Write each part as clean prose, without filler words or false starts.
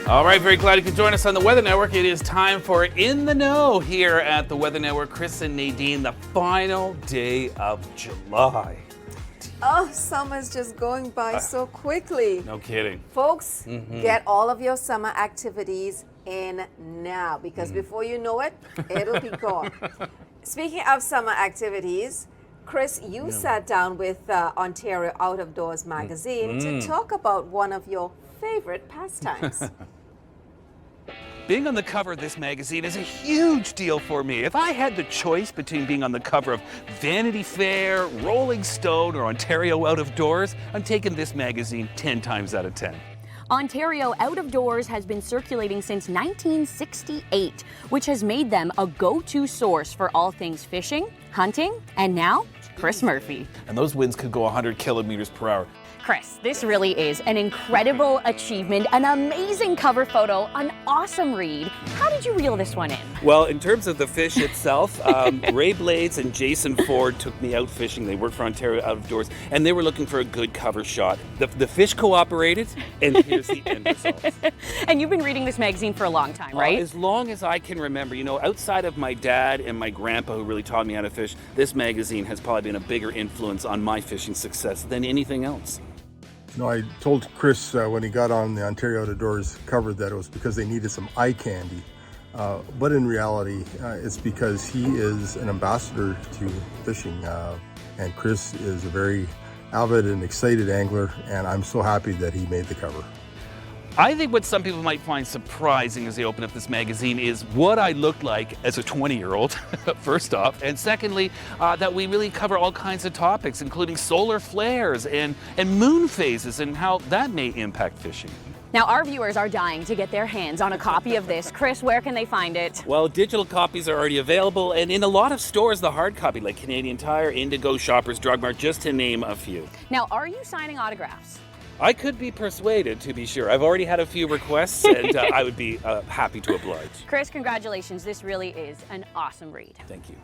All right, very glad you could join us on the Weather Network. It is time for In the Know here at the Weather Network. Chris and Nadine, the final day of July. Oh, summer's just going by so quickly. No kidding. Folks, get all of your summer activities in now because before you know it, it'll be gone. Speaking of summer activities, Chris, you sat down with Ontario Out of Doors magazine to talk about one of your favorite pastimes. Being on the cover of this magazine is a huge deal for me. If I had the choice between being on the cover of Vanity Fair, Rolling Stone, or Ontario Out of Doors, I'm taking this magazine 10 times out of 10. Ontario Out of Doors has been circulating since 1968, which has made them a go-to source for all things fishing, hunting, and now, Chris Murphy. And those winds could go 100 kilometers per hour. Chris, this really is an incredible achievement, an amazing cover photo, an awesome read. How did you reel this one in? Well, in terms of the fish itself, Ray Blades and Jason Ford took me out fishing. They work for Ontario Out of Doors, and they were looking for a good cover shot. The fish cooperated, and here's the end result. And you've been reading this magazine for a long time, right? As long as I can remember. You know, outside of my dad and my grandpa who really taught me how to fish, this magazine has probably been a bigger influence on my fishing success than anything else. You know, I told Chris when he got on the Ontario Out of Doors cover that it was because they needed some eye candy. But in reality, it's because he is an ambassador to fishing. And Chris is a very avid and excited angler, and I'm so happy that he made the cover. I think what some people might find surprising as they open up this magazine is what I looked like as a 20-year-old, first off. And secondly, that we really cover all kinds of topics, including solar flares and moon phases and how that may impact fishing. Now, our viewers are dying to get their hands on a copy of this. Chris, where can they find it? Well, digital copies are already available, and in a lot of stores, the hard copy, like Canadian Tire, Indigo, Shoppers Drug Mart, just to name a few. Now, are you signing autographs? I could be persuaded, to be sure. I've already had a few requests, and I would be happy to oblige. Chris, congratulations. This really is an awesome read. Thank you.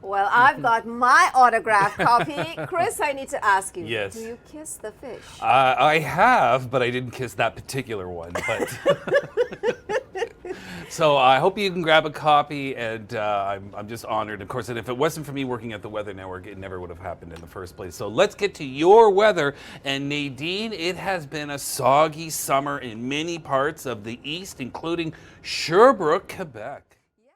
Well, I've got my autograph copy. Chris, I need to ask you, Yes. do you kiss the fish? I have, but I didn't kiss that particular one. But so I hope you can grab a copy, and I'm just honored, of course. And if it wasn't for me working at the Weather Network, it never would have happened in the first place. So let's get to your weather. And Nadine, it has been a soggy summer in many parts of the east, including Sherbrooke, Quebec.